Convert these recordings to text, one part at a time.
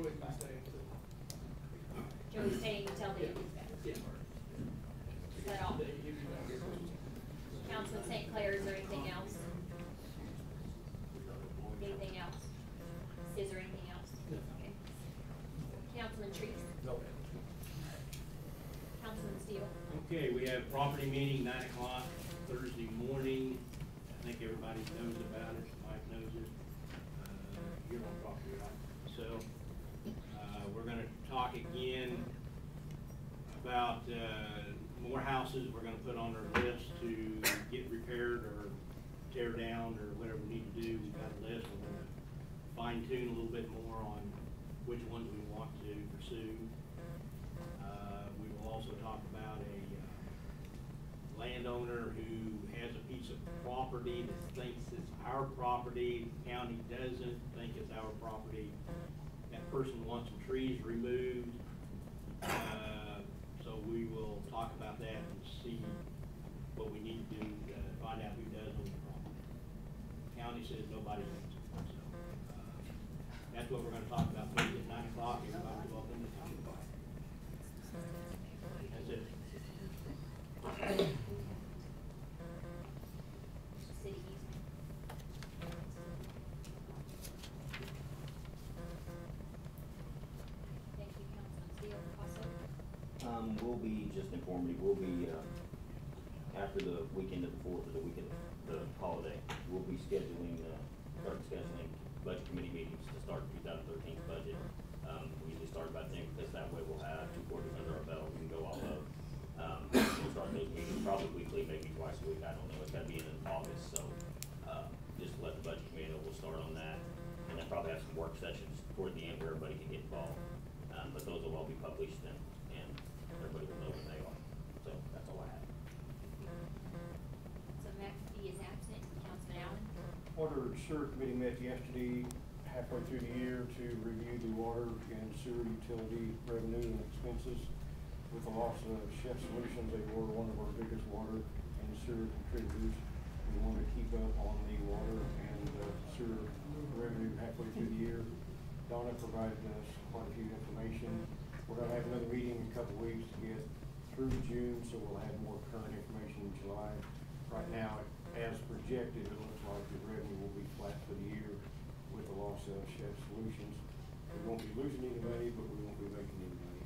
Joey's gonna stay until. Joey's staying until the end of that. Yeah. Is that all? Councilman St. Clair, is there anything else? Anything else? Is there anything else? No. Okay. Councilman Trees? No. Councilman Steele? Okay, we have property meeting 9 o'clock Thursday morning. I think everybody knows about it. Mike knows it. You're on property, right? So, we're gonna talk again about, more houses we're gonna put on our list to get repaired or tear down or whatever we need to do. We've got a list. We're gonna fine tune a little bit more on which ones we want to pursue. We will also talk about a landowner who has a piece of property that thinks it's our property. The county doesn't think it's our property. That person wants some trees removed. So we will talk about that and see what we need to do to find out who does own the property. The county says nobody owns it. So that's what we're going to talk about Thursday at 9 o'clock. Everybody's welcome to come. That's it. City easement. Thank you, Councilman Steele. Also, We'll be, just informative, we'll be, after the weekend of the 4th or the weekend of the holiday, we'll be scheduling, start scheduling budget committee meetings to start 2013 budget. We usually start about then because that way we'll have 2 quarters under our belt, we can go all out. We'll start those meetings probably weekly, maybe twice a week, I don't know, it's gotta be in August, so, just to let the budget committee know, we'll start on that. And then probably have some work sessions toward the end where everybody can get involved. But those will all be published and everybody will know when they are. So that's all I have. so McAfee is absent. Councilman Allen? Water Sewer Committee met yesterday, halfway through the year, to review the water and sewer utility revenue and expenses. With the loss of Chef Solutions, they were one of our biggest water and sewer contributors. We wanted to keep up on the water and sewer revenue halfway through the year. Donna provided us quite a few information. We're gonna have another meeting in a couple of weeks to get through June, so we'll have more current information in July. Right now, as projected, it looks like the revenue will be flat for the year with the loss of Chef Solutions. We won't be losing any money, but we won't be making any money.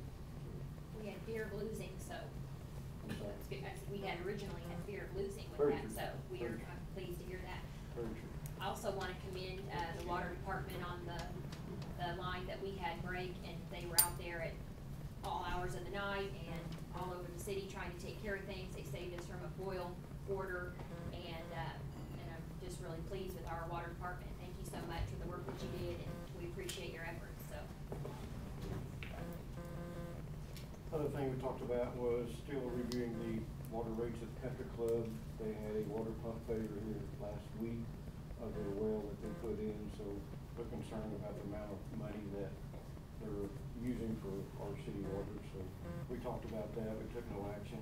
We had fear of losing, so I'm sorry. that's good. We had originally had fear of losing with Very that, true. so we are Very true. pleased to hear that. Very true. I also want to commend the water department on the line that we had break, and they were out there at all hours of the night and all over the city trying to take care of things. They saved us from a boil order, and I'm just really pleased with our water department. Thank you so much for the work that you did, and we appreciate your efforts. So. Other thing we talked about was still reviewing the water rates at the Country Club. They had a water pump failure here last week of their well that they put in, so they're concerned about the amount of money that they're using for our city water. So we talked about that. We took no action.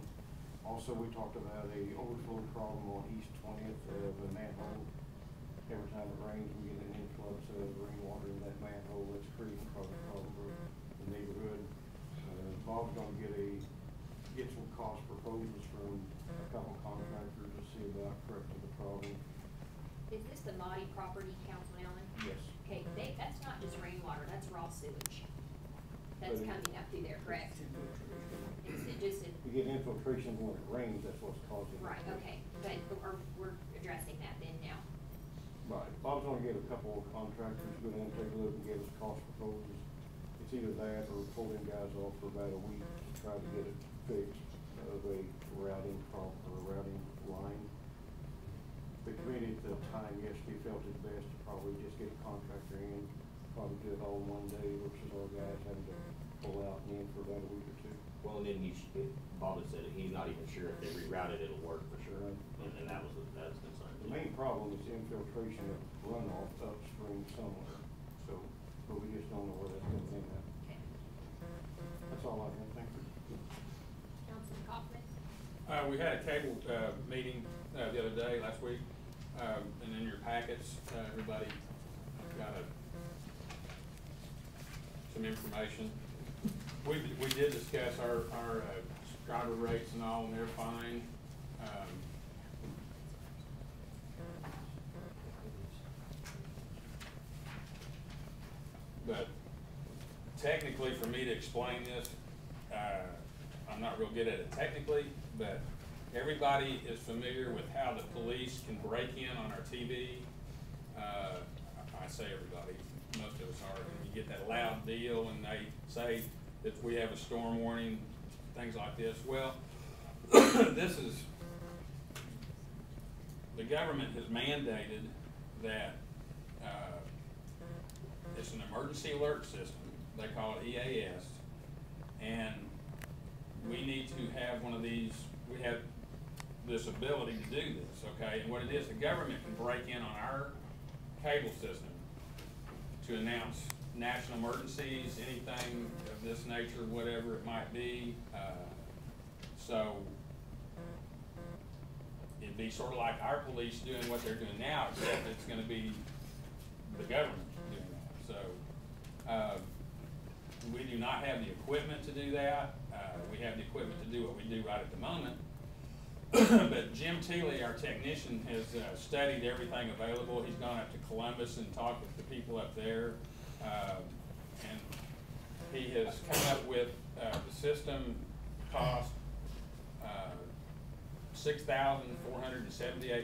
Also, we talked about a overflow problem on East 20th of a manhole. Every time it rains, we get an influx of rainwater in that manhole. That's creating a problem for the neighborhood. Bob's gonna get some cost proposals from a couple contractors to see about correcting the problem. Is this the Maudie property, Councilman Allen? Yes. Okay, that's not just rainwater, that's raw sewage. That's coming up through there, correct? You get infiltration when it rains, that's what's causing it. Right, okay, but we're addressing that then now. Right. Bob's gonna get a couple of contractors, go in and take a look and give us cost proposals. It's either that or pull them guys off for about a week to try to get it fixed of a routing problem or a routing line. The committee at the time yesterday felt it best to probably just get a contractor in, probably do it all in one day versus our guys having to pull out and in for about a week or two. Well, and then Bob had said that he's not even sure if they reroute it, it'll work for sure. And that was concern. The main problem is infiltration of runoff upstream somewhere. So, but we just don't know where that's going to end up. Okay. That's all I have. Thank you. Councilman Kaufman? We had a cable meeting the other day, last week, and in your packets, everybody got some some information. We did discuss our driver rates and all, and they're fine. But technically, for me to explain this, I'm not real good at it technically, but everybody is familiar with how the police can break in on our TV. I say everybody, most of us are. You get that loud deal and they say that we have a storm warning, things like this. Well, this is, the government has mandated that it's an emergency alert system. They call it EAS. And we need to have one of these, we have this ability to do this, okay? And what it is, the government can break in on our cable system to announce national emergencies, anything of this nature, whatever it might be. So it'd be sort of like our police doing what they're doing now, except it's gonna be the government doing that. So we do not have the equipment to do that. We have the equipment to do what we do right at the moment. But Jim Teeley, our technician, has studied everything available. He's gone up to Columbus and talked with the people up there. And he has come up with the system cost $6,478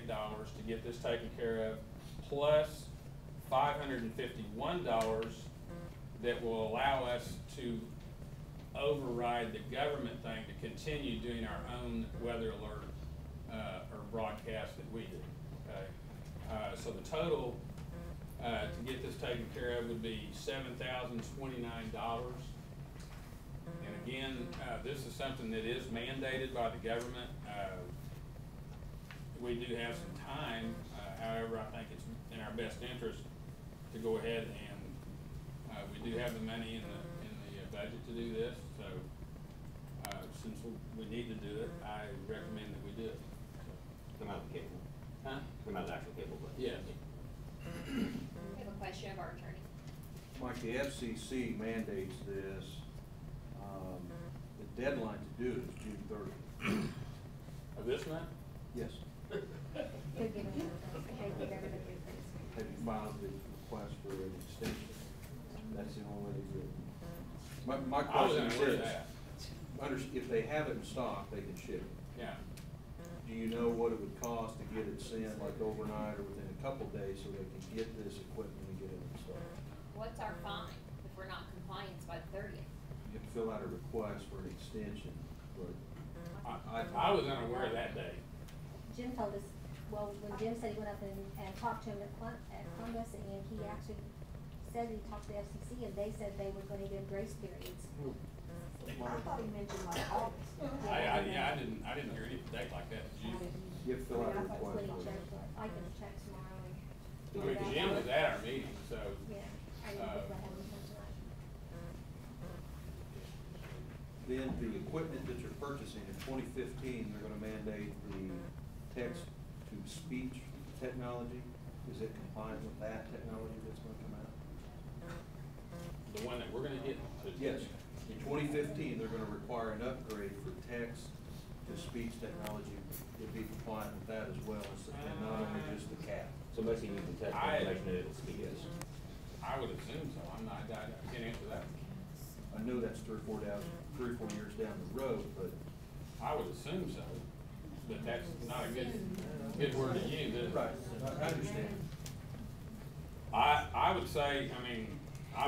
to get this taken care of, plus $551 that will allow us to override the government thing to continue doing our own weather alert or broadcast that we do. Okay? So the total to get this taken care of would be $7,029. And again, this is something that is mandated by the government. We do have some time, however, I think it's in our best interest to go ahead and we do have the money in the budget to do this. So since we need to do it, I recommend that we do it. Come out of the cable. Huh? Come out of the actual cable, but. Yes. We have a question of our attorney. Mike, the FCC mandates this, the deadline to do it is June 30th. Of this month? Yes. Have you filed the request for an extension? That's the only way to do it. My I was question unaware of is, that. if they have it in stock, they can ship it. Yeah. Do you know what it would cost to get it sent like overnight or within a couple days so they can get this equipment and get it installed? What's our fine if we're not compliant by the 30th? You have to fill out a request for an extension, but I was unaware of that day. Jim told us, well, when Jim said he went up and talked to him at Columbus, and he actually said he talked to the FCC, and they said they were gonna give grace periods. I thought he mentioned like August. I didn't hear any date like that. Did you? you have to fill out a When request. he for it. checked, I can check tomorrow and. I figure mean, that Jim out. was at our meeting, so. Yeah, I didn't think that happened tonight. Then the equipment that you're purchasing in 2015, they're gonna mandate the text-to-speech technology. Is it compliant with that technology that's gonna come out? The one that we're gonna get to. Yes. In 2015, they're gonna require an upgrade for text-to-speech technology to be compliant with that as well, and not only just the cap. So basically you can text information that it'll speak. I would assume so. I can't answer that. I know that's 3 or 4 years down the road, but I would assume so, but that's not a good word to use, is it? right, I understand. I would say, I mean, I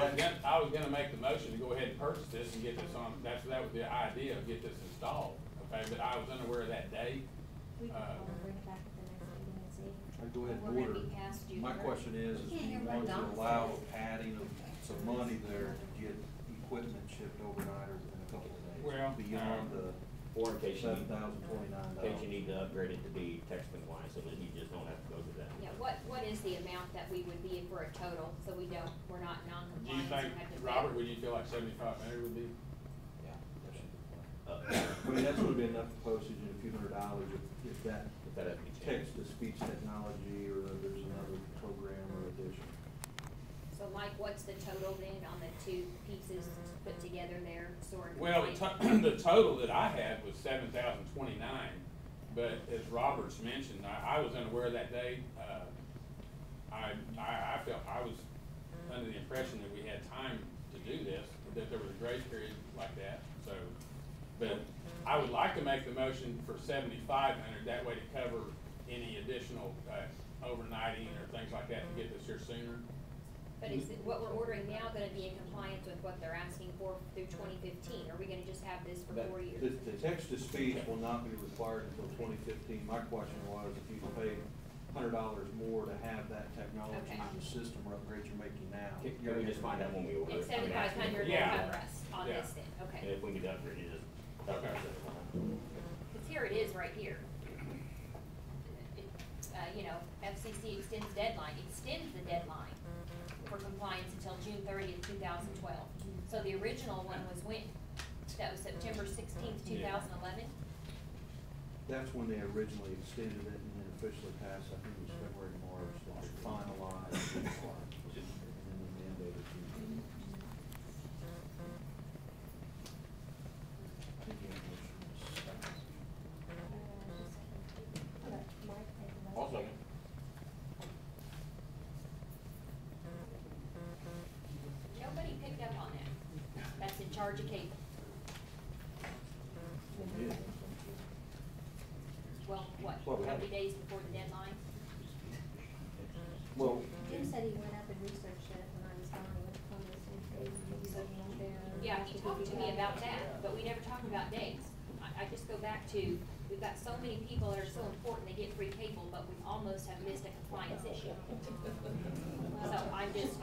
was gonna make the motion to go ahead and purchase this and get this on, that was the idea of get this installed, okay, but I was unaware of that date. We can call and bring it back at the next meeting and see. I'd go ahead We're and gonna order. be past June My 30th. question is do you want to allow a padding of some money there to get equipment shipped overnight or in a couple of days? Well, Beyond the Or in case you need, $7,029. in case you need to upgrade it to be text compliant, so that you just don't have to go through that. Yeah, what is the amount that we would be for a total, so we're not Do you non-compliant? think, and have to pay? Robert, would you feel like 7,500 would be? Yeah. I mean, that's gonna be enough postage and a few $100 if that If that has to be changed. text-to-speech technology or there's another program or addition. So Mike, what's the total then on the two pieces just put together their SOAR Well, compliance. the total that I had was 7,029, but as Roberts mentioned, I was unaware that day. I felt, I was under the impression that we had time to do this, that there was a grace period like that, so. But I would like to make the motion for 7,500, that way to cover any additional, overnighting or things like that to get this here sooner. But is it, what we're ordering now gonna be in compliance with what they're asking for through 2015? Are we gonna just have this for 4 years? The text-to-speech will not be required until 2015. My question was, if you pay $100 more to have that technology Okay. in the system or upgrade you're making now. Can we just find out when we order And it? I mean, ask them. 7,500 will Yeah. cover us on Yeah. this then, And okay? if we could upgrade it, just. Okay. Cause here it is right here. You know, FCC extends the deadline for compliance until June 30th, 2012. So the original one was when? That was September 16th, 2011? That's when they originally extended it and then officially passed, I think it was February, March, like finalized. And then they mandated June. I think the motion was second. Okay, Mike, make a motion. Also, Nobody picked up on that. That's in charge of cable. Yeah. Well, what, Well, we how have- many days before the deadline? Well, Jim said he went up and researched it when I was gone, he went to Columbus and they were out there. Yeah, he talked to me about that, but we never talked about days. I just go back to, we've got so many people that are so important, they get free cable, but we almost have missed a compliance issue. So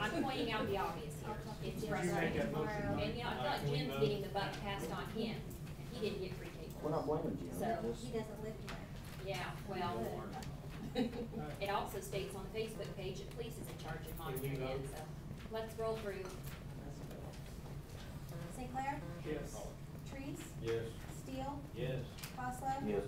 I'm pointing out the obvious here. It's Did you make frustrating. that motion, Mike? And, you know, I feel like Can we Jim's vote? getting the buck passed on him, and he didn't get free cable. We're not blaming Jim. So- He doesn't live here. Yeah, well, it also states on the Facebook page that police is in charge of monitoring it, vote? so let's roll through. St. Clair? Yes. Trees? Yes. Steele? Yes. Costello? Yes.